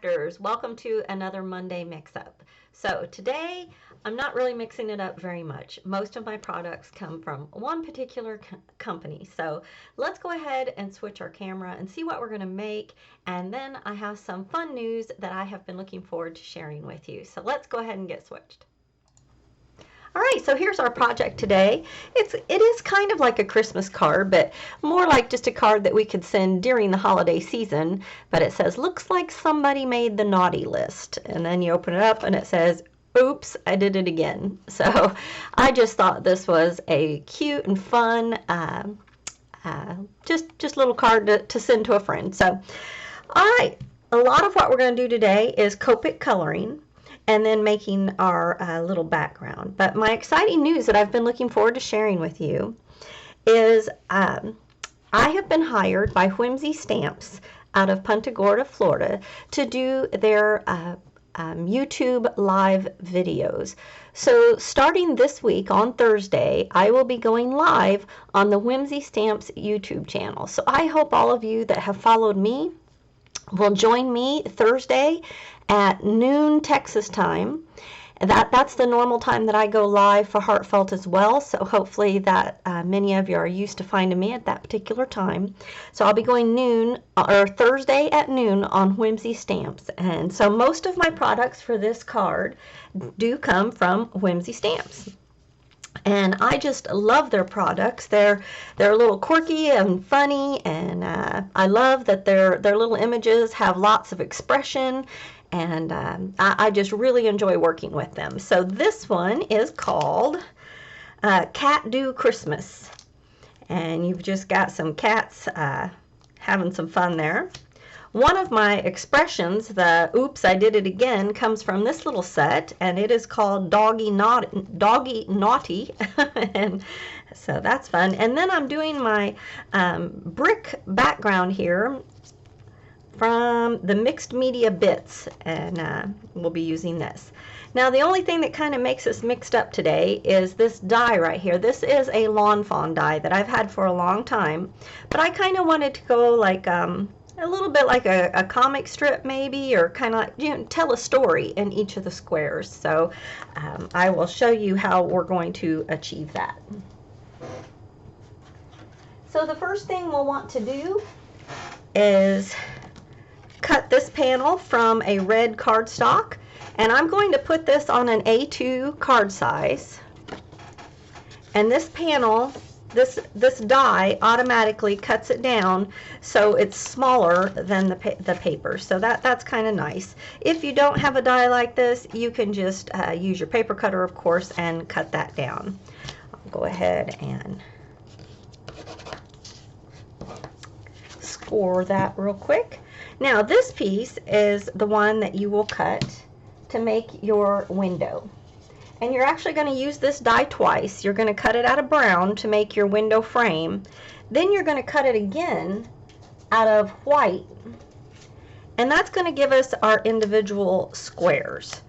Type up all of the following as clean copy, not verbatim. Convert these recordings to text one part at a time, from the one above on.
crafters, welcome to another Monday mix-up. So today I'm not really mixing it up very much. Most of my products come from one particular company. So let's go ahead and switch our camera and see what we're going to make, and then I have some fun news that I have been looking forward to sharing with you. So let's go ahead and get switched. All right, so here's our project today. It is kind of like a Christmas card, but more like just a card that we could send during the holiday season. But it says, looks like somebody made the naughty list. And then you open it up and it says, oops, I did it again. So I just thought this was a cute and fun, just little card to send to a friend. So, all right, a lot of what we're going to do today is Copic coloring, and then making our little background. But my exciting news that I've been looking forward to sharing with you is I have been hired by Whimsy Stamps out of Punta Gorda, Florida, to do their YouTube live videos. So starting this week on Thursday, I will be going live on the Whimsy Stamps YouTube channel. So I hope all of you that have followed me will join me Thursday at noon Texas time. That's the normal time that I go live for Heartfelt as well. So hopefully that many of you are used to finding me at that particular time. So I'll be going noon or Thursday at noon on Whimsy Stamps. And so most of my products for this card do come from Whimsy Stamps. And I just love their products. They're a little quirky and funny, and I love that their little images have lots of expression, and I just really enjoy working with them. So this one is called Cat Do Christmas, and you've just got some cats having some fun there. One of my expressions, the oops, I did it again, comes from this little set, and it is called Doggy Naughty. And so that's fun. And then I'm doing my brick background here from the Mixed Media Bits, and we'll be using this. Now the only thing that kind of makes us mixed up today is this die right here. This is a Lawn Fawn die that I've had for a long time, but I kind of wanted to go like a little bit like a comic strip maybe, or kind of, you know, tell a story in each of the squares. So I will show you how we're going to achieve that. So the first thing we'll want to do is cut this panel from a red cardstock, and I'm going to put this on an A2 card size. And this panel, this die automatically cuts it down so it's smaller than the paper. So that's kind of nice. If you don't have a die like this, you can just use your paper cutter, of course, and cut that down. I'll go ahead and score that real quick. Now this piece is the one that you will cut to make your window. And you're actually going to use this die twice. You're going to cut it out of brown to make your window frame. Then you're going to cut it again out of white. And that's going to give us our individual squares.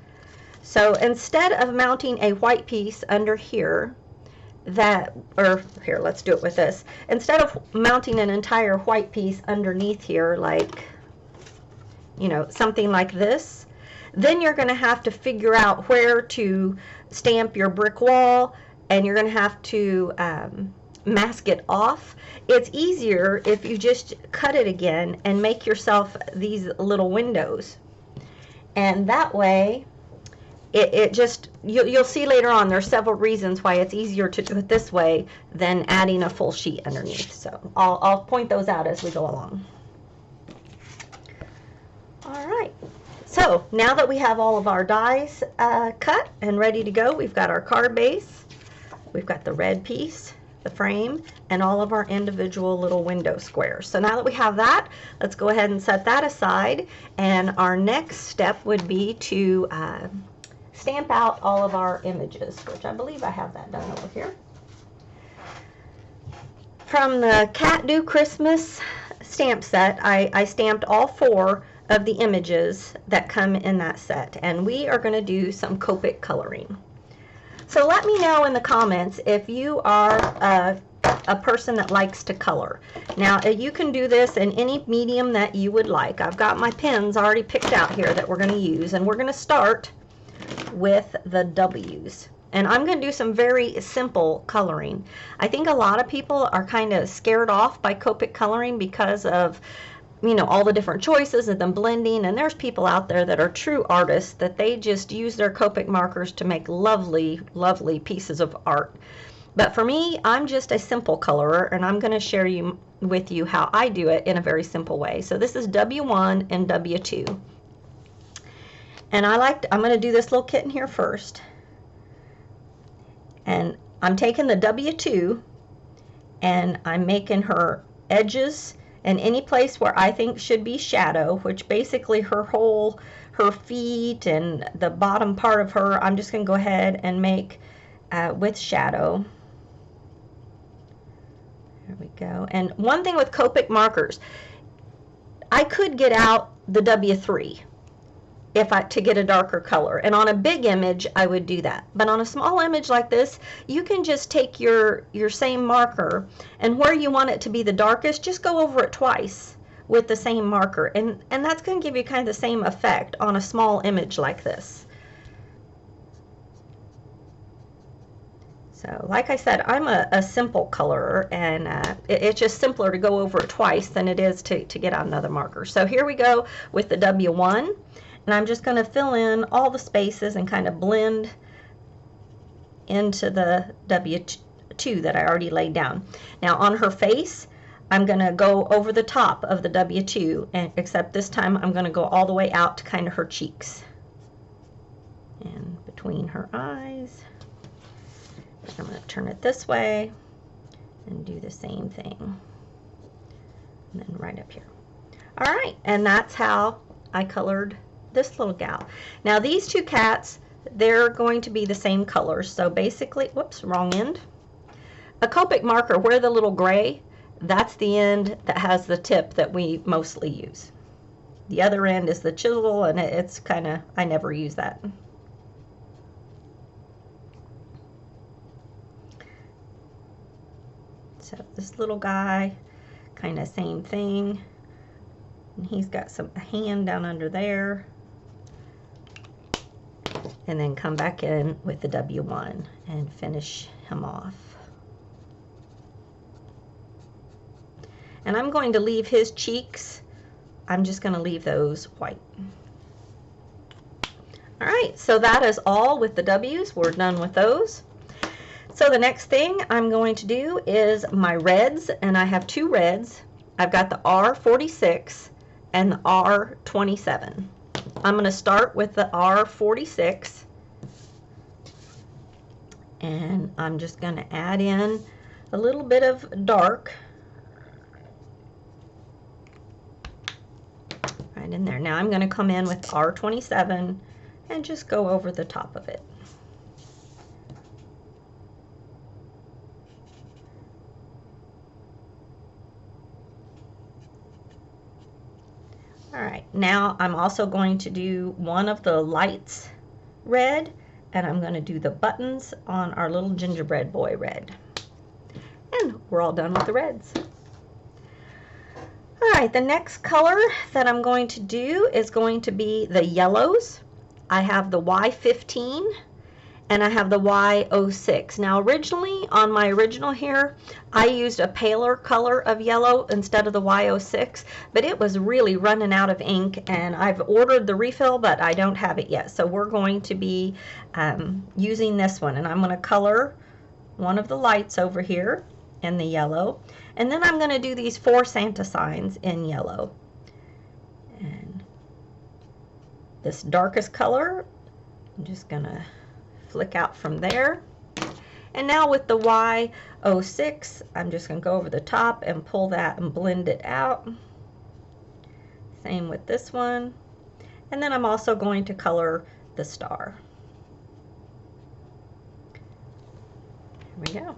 So instead of mounting a white piece under here, let's do it with this. Instead of mounting an entire white piece underneath here, like, you know, something like this, then you're going to have to figure out where to stamp your brick wall, and you're going to have to mask it off. It's easier if you just cut it again and make yourself these little windows. And that way, you'll see later on there's several reasons why it's easier to do it this way than adding a full sheet underneath. So I'll point those out as we go along. All right. So now that we have all of our dies cut and ready to go, we've got our card base, we've got the red piece, the frame, and all of our individual little window squares. So now that we have that, let's go ahead and set that aside. And our next step would be to stamp out all of our images, which I believe I have that done over here. From the Cat Do Christmas stamp set, I stamped all 4 of the images that come in that set, and we are going to do some Copic coloring. So let me know in the comments if you are a a person that likes to color. Now, you can do this in any medium that you would like. I've got my pens already picked out here that we're going to use, and we're going to start with the W's. And I'm going to do some very simple coloring. I think a lot of people are kind of scared off by Copic coloring because of, you know, all the different choices and them blending. And there's people out there that are true artists that they just use their Copic markers to make lovely, lovely pieces of art. But for me, I'm just a simple colorer, and I'm going to share with you how I do it in a very simple way. So this is W1 and W2. And I'm going to do this little kitten here first. And I'm taking the W2 and I'm making her edges and any place where I think should be shadow, which basically her feet and the bottom part of her, I'm just going to go ahead and make with shadow. There we go. And one thing with Copic markers, I could get out the W3 to get a darker color, and on a big image I would do that. But on a small image like this, you can just take your same marker, and where you want it to be the darkest, just go over it twice with the same marker, and that's going to give you kind of the same effect on a small image like this. So like I said, I'm a simple colorer, and it's just simpler to go over it twice than it is to get out another marker. So here we go with the W1, and I'm just going to fill in all the spaces and kind of blend into the W2 that I already laid down. Now on her face, I'm going to go over the top of the W2, except this time I'm going to go all the way out to kind of her cheeks and between her eyes. I'm going to turn it this way and do the same thing. And then right up here. All right, and that's how I colored this little gal. Now these two cats, they're going to be the same colors. So basically, whoops, wrong end. A Copic marker, where the little gray, that's the end that has the tip that we mostly use. The other end is the chisel, and it's kind of, I never use that. So this little guy, kind of same thing. And he's got a hand down under there. And then come back in with the W1 and finish him off. And I'm going to leave his cheeks, I'm just going to leave those white. All right, so that is all with the W's. We're done with those. So the next thing I'm going to do is my reds, and I have two reds. I've got the R46 and the R27. I'm going to start with the R46, and I'm just going to add in a little bit of dark right in there. Now I'm going to come in with R27 and just go over the top of it. All right, now I'm also going to do one of the lights red, and I'm going to do the buttons on our little gingerbread boy red. And we're all done with the reds. All right, the next color that I'm going to do is going to be the yellows. I have the Y15 and I have the Y06. Now originally, on my original here, I used a paler color of yellow instead of the Y06, but it was really running out of ink, and I've ordered the refill, but I don't have it yet. So we're going to be using this one, and I'm going to color one of the lights over here in the yellow, and then I'm going to do these 4 Santa signs in yellow. And this darkest color, I'm just going to flick out from there. And now with the Y06, I'm just going to go over the top and pull that and blend it out. Same with this one. And then I'm also going to color the star. Here we go.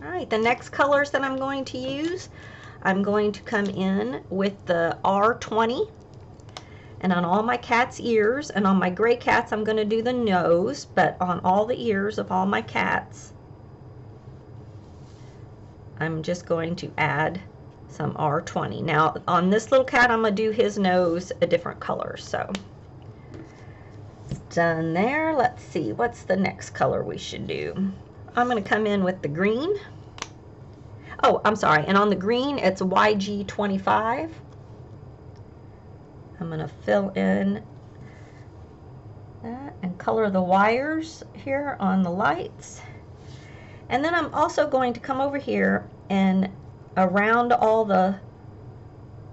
All right, the next colors that I'm going to use, I'm going to come in with the R20. And on all my cat's ears, and on my gray cats, I'm going to do the nose, but on all the ears of all my cats, I'm just going to add some R20. Now on this little cat, I'm going to do his nose a different color. So it's done there. Let's see, what's the next color we should do? I'm going to come in with the green. Oh, I'm sorry, and on the green, it's YG25. I'm going to fill in that and color the wires here on the lights. And then I'm also going to come over here and around all the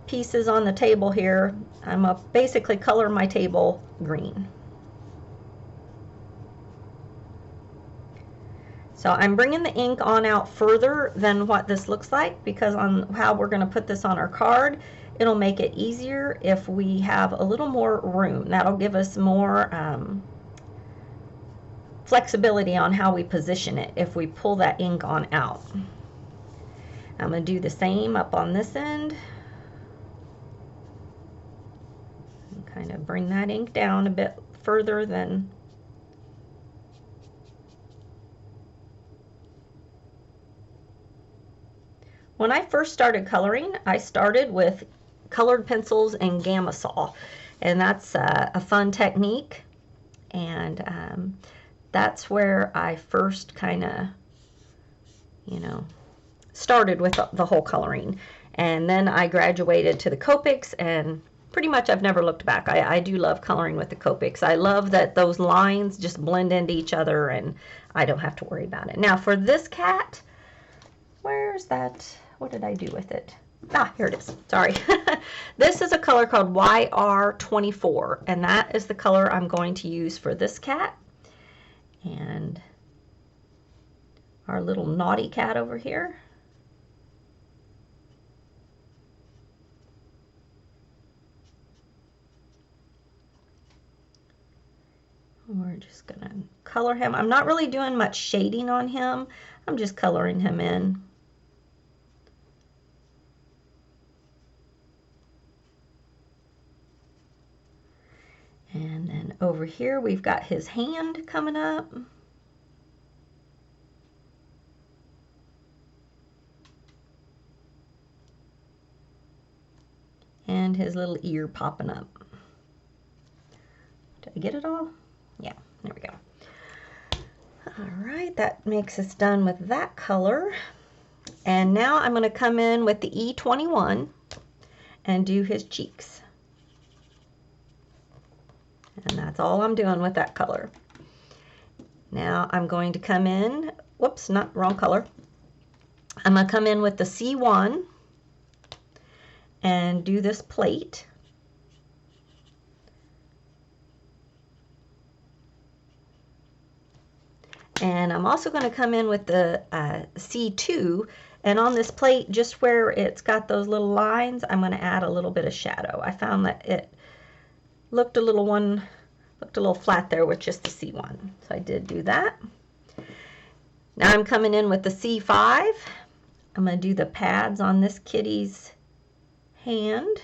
pieces on the table here, I'm going to basically color my table green. So I'm bringing the ink on out further than what this looks like, because on how we're going to put this on our card, it'll make it easier if we have a little more room. That'll give us more flexibility on how we position it if we pull that ink on out. I'm going to do the same up on this end. And kind of bring that ink down a bit further than when I first started coloring. I started with colored pencils and gamma saw, and that's a fun technique, and that's where I first kind of, you know, started with the whole coloring. And then I graduated to the Copics, and pretty much I've never looked back. I do love coloring with the Copics. I love that those lines just blend into each other and I don't have to worry about it. Now for this cat, where's that? What did I do with it? Ah, here it is. Sorry. This is a color called YR24, and that is the color I'm going to use for this cat. And our little naughty cat over here. We're just gonna color him. I'm not really doing much shading on him. I'm just coloring him in. And then over here we've got his hand coming up. And his little ear popping up. Did I get it all? Yeah, there we go. All right, that makes us done with that color. And now I'm going to come in with the E21 and do his cheeks. And that's all I'm doing with that color. Now I'm going to come in, whoops, not wrong color. I'm going to come in with the C1 and do this plate. And I'm also going to come in with the C2, and on this plate, just where it's got those little lines, I'm going to add a little bit of shadow. I found that it looked a little flat there with just the C1, so I did do that. Now I'm coming in with the C5. I'm going to do the pads on this kitty's hand.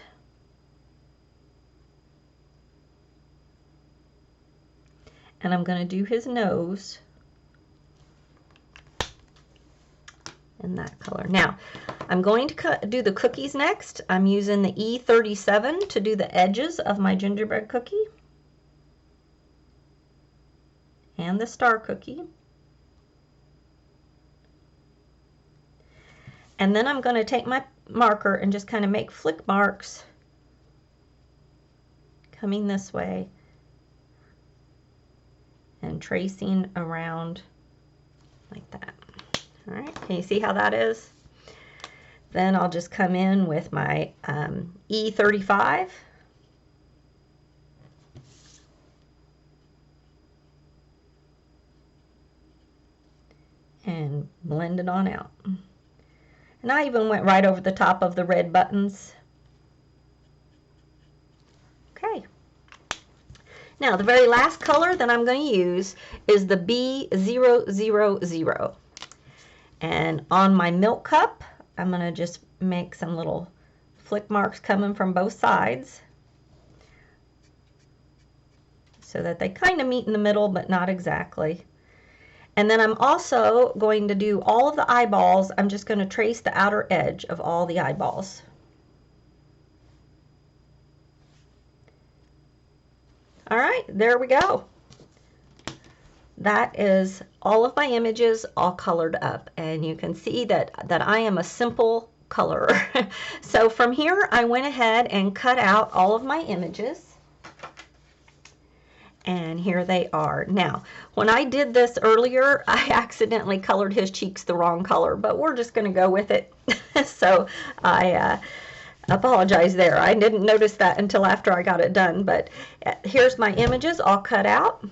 And I'm going to do his nose in that color. Now, I'm going to do the cookies next. I'm using the E37 to do the edges of my gingerbread cookie and the star cookie. And then I'm going to take my marker and just kind of make flick marks coming this way and tracing around like that. All right, can you see how that is? Then I'll just come in with my E35 and blend it on out. And I even went right over the top of the red buttons. Okay. Now the very last color that I'm going to use is the B000. And on my milk cup, I'm going to just make some little flick marks coming from both sides so that they kind of meet in the middle, but not exactly. And then I'm also going to do all of the eyeballs. I'm just going to trace the outer edge of all the eyeballs. All right, there we go. That is all of my images all colored up, and you can see that I am a simple colorer. So from here I went ahead and cut out all of my images, and here they are. Now when I did this earlier, I accidentally colored his cheeks the wrong color, but we're just going to go with it. So I apologize there. I didn't notice that until after I got it done, but here's my images all cut out.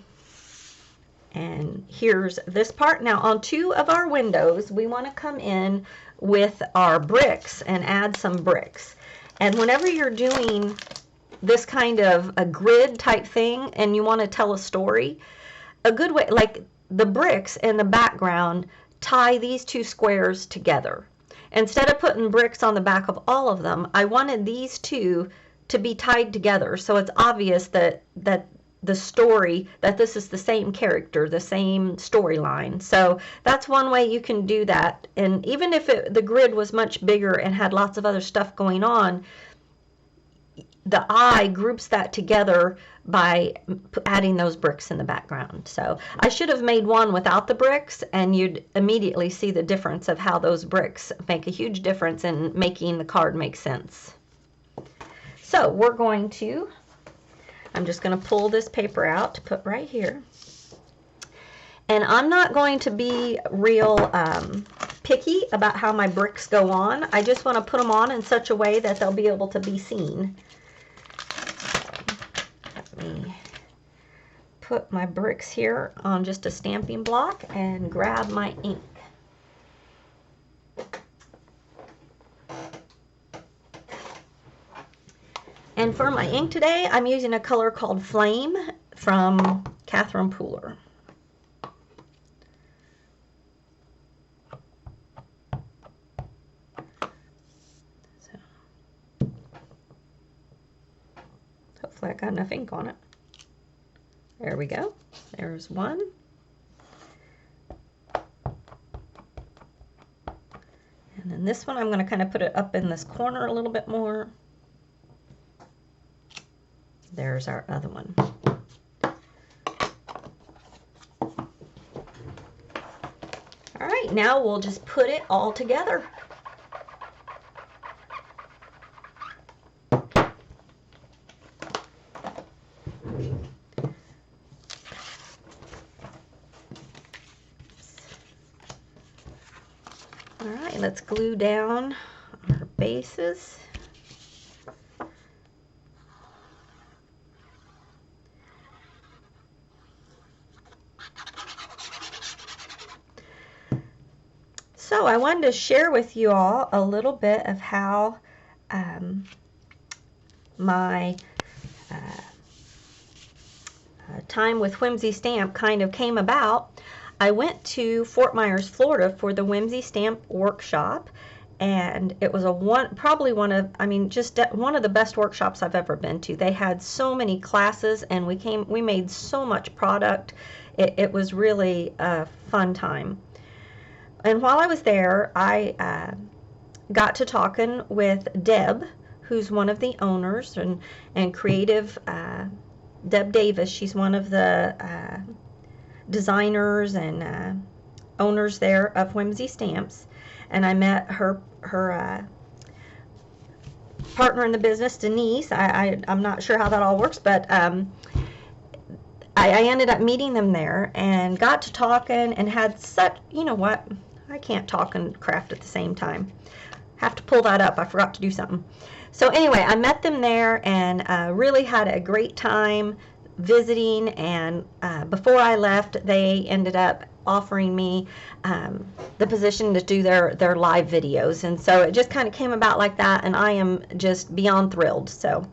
And here's this part. Now on two of our windows, we want to come in with our bricks and add some bricks. And whenever you're doing this kind of a grid type thing and you want to tell a story, a good way, like the bricks in the background, tie these two squares together. Instead of putting bricks on the back of all of them, I wanted these two to be tied together so it's obvious that the story, that this is the same character, the same storyline. So that's one way you can do that. And even if the grid was much bigger and had lots of other stuff going on, the eye groups that together by adding those bricks in the background. So I should have made one without the bricks, and you'd immediately see the difference of how those bricks make a huge difference in making the card make sense. So we're going to, I'm just going to pull this paper out to put right here. And I'm not going to be real picky about how my bricks go on. I just want to put them on in such a way that they'll be able to be seen. Let me put my bricks here on just a stamping block and grab my ink. And for my ink today, I'm using a color called Flame from Catherine Pooler. So, hopefully I got enough ink on it. There we go. There's one. And then this one, I'm going to kind of put it up in this corner a little bit more. There's our other one. All right, now we'll just put it all together. All right, let's glue down our bases. So I wanted to share with you all a little bit of how my time with Whimsy Stamp kind of came about. I went to Fort Myers, Florida for the Whimsy Stamp workshop, and it was probably one of, I mean, just one of the best workshops I've ever been to. They had so many classes, and we made so much product. It was really a fun time. And while I was there, I got to talking with Deb, who's one of the owners and creative, Deb Davis. She's one of the designers and owners there of Whimsy Stamps. And I met her partner in the business, Denise. I'm not sure how that all works, but I ended up meeting them there and got to talking and had such, you know what, I can't talk and craft at the same time. Have to pull that up. I forgot to do something. So anyway, I met them there and really had a great time visiting, and before I left, they ended up offering me the position to do their live videos, and so it just kind of came about like that, and I am just beyond thrilled. So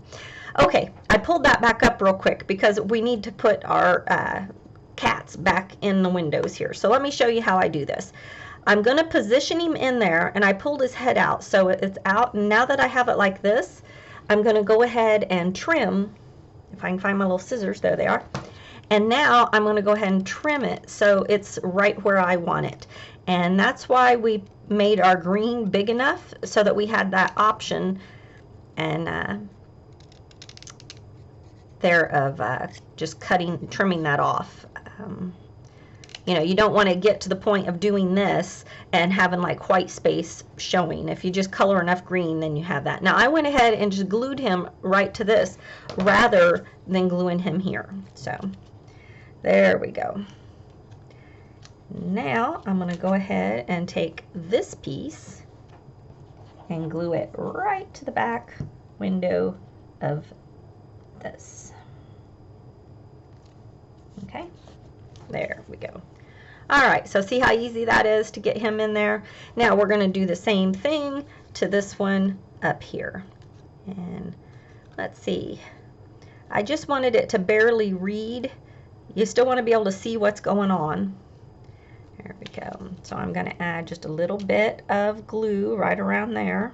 okay, I pulled that back up real quick because we need to put our cats back in the windows here. So let me show you how I do this. I'm going to position him in there, and I pulled his head out so it's out. And now that I have it like this, I'm going to go ahead and trim, if I can find my little scissors, there they are, And now I'm going to go ahead and trim it so it's right where I want it. And that's why we made our green big enough so that we had that option and there of just trimming that off. You know, you don't want to get to the point of doing this and having like white space showing. If you just color enough green, then you have that. Now I went ahead and just glued him right to this rather than gluing him here. So there we go. Now I'm going to go ahead and take this piece and glue it right to the back window of this. Okay, there we go. All right, so see how easy that is to get him in there? Now we're going to do the same thing to this one up here. And let's see. I just wanted it to barely read. You still want to be able to see what's going on. There we go. So I'm going to add just a little bit of glue right around there.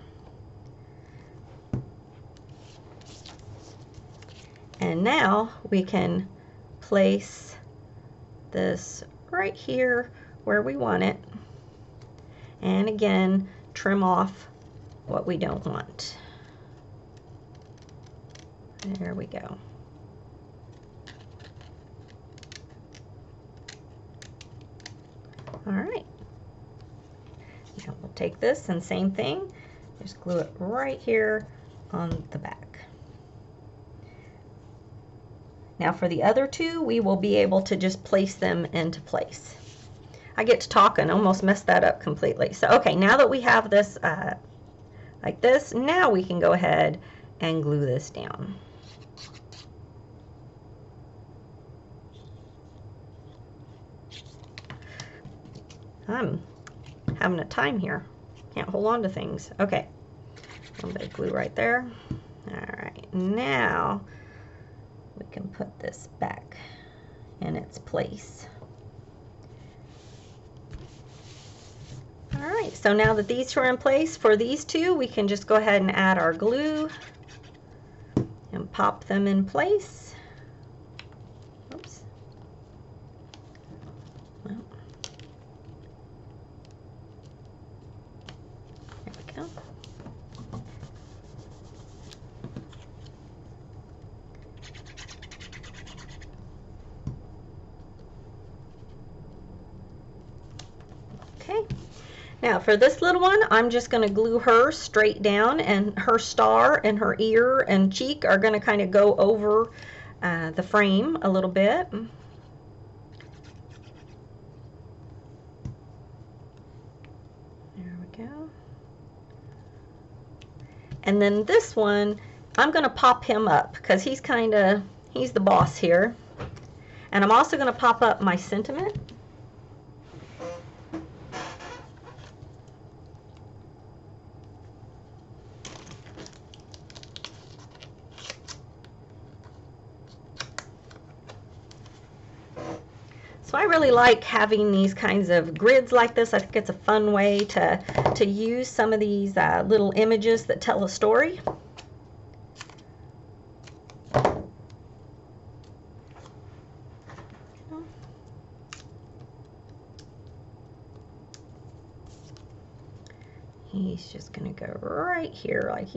And now we can place this right here where we want it. And again, trim off what we don't want. There we go. All right. Now we'll take this and same thing, just glue it right here on the back. Now for the other two, we will be able to just place them into place. I get to talk and almost mess that up completely. So okay, now that we have this like this, now we can go ahead and glue this down. I'm having a time here. Can't hold on to things. Okay, a little bit of glue right there. All right, now we can put this back in its place. All right, so now that these two are in place, for these two, we can just go ahead and add our glue and pop them in place. Oops. Well, there we go. Okay, now for this little one, I'm just going to glue her straight down, and her star and her ear and cheek are going to kind of go over the frame a little bit. There we go. And then this one, I'm going to pop him up because he's the boss here. And I'm also going to pop up my sentiment. So I really like having these kinds of grids like this. I think it's a fun way to use some of these little images that tell a story. He's just going to go right here like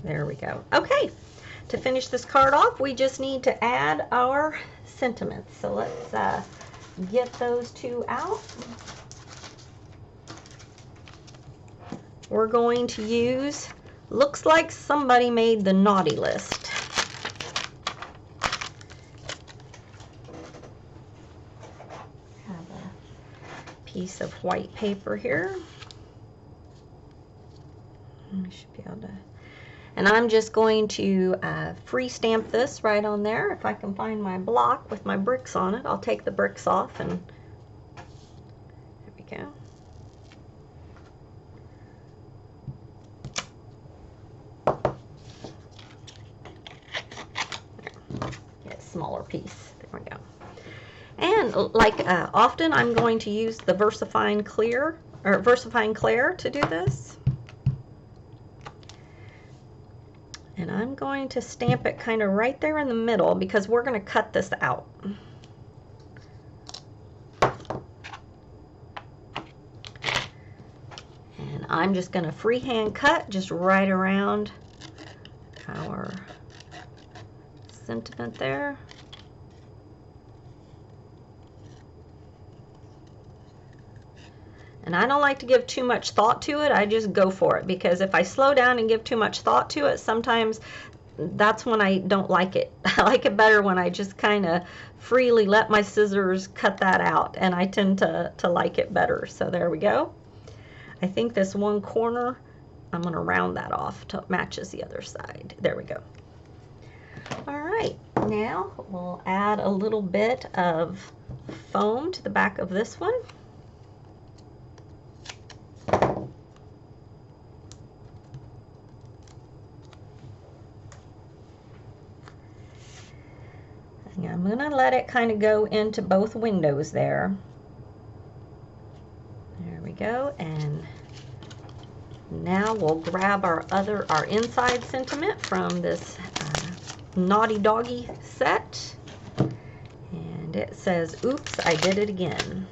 there we go. Okay. To finish this card off, we just need to add our sentiments. So let's get those two out. We're going to use, looks like somebody made the naughty list. Have a piece of white paper here. I should be able to. And I'm just going to free stamp this right on there. If I can find my block with my bricks on it, I'll take the bricks off, and there we go. Get a smaller piece. There we go. And like often, I'm going to use the VersaFine Clair to do this. And I'm going to stamp it kind of right there in the middle because we're going to cut this out. And I'm just going to freehand cut just right around our sentiment there. And I don't like to give too much thought to it. I just go for it, because if I slow down and give too much thought to it, sometimes that's when I don't like it. I like it better when I just kind of freely let my scissors cut that out, and I tend to like it better. So there we go. I think this one corner, I'm going to round that off till it matches the other side. There we go. All right, now we'll add a little bit of foam to the back of this one. I'm going to let it kind of go into both windows there. There we go. And now we'll grab our inside sentiment from this Naughty Doggy set. And it says, "Oops, I did it again."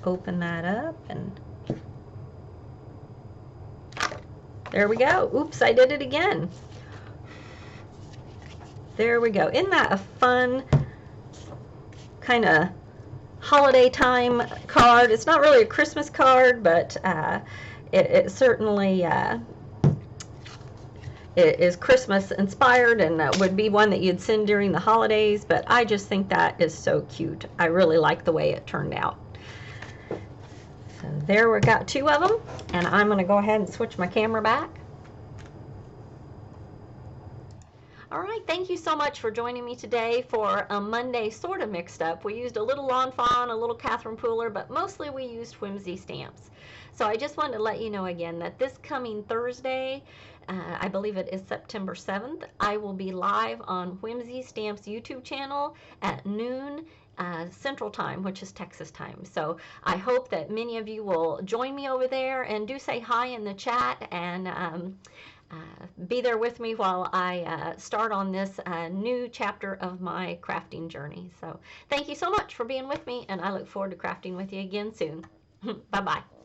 Open that up, and there we go. Oops, I did it again. There we go. Isn't that a fun kind of holiday time card? It's not really a Christmas card, but it certainly it is Christmas inspired, and would be one that you'd send during the holidays. But I just think that is so cute. I really like the way it turned out. So there we got two of them, and I'm going to go ahead and switch my camera back. All right, thank you so much for joining me today for a Monday sort of mixed up. We used a little Lawn Fawn, a little Catherine Pooler, but mostly we used Whimsy Stamps. So I just wanted to let you know again that this coming Thursday, I believe it is September 7th, I will be live on Whimsy Stamps YouTube channel at noon Central Time, which is Texas time. So I hope that many of you will join me over there, and do say hi in the chat, and be there with me while I start on this new chapter of my crafting journey. So thank you so much for being with me, and I look forward to crafting with you again soon. Bye-bye.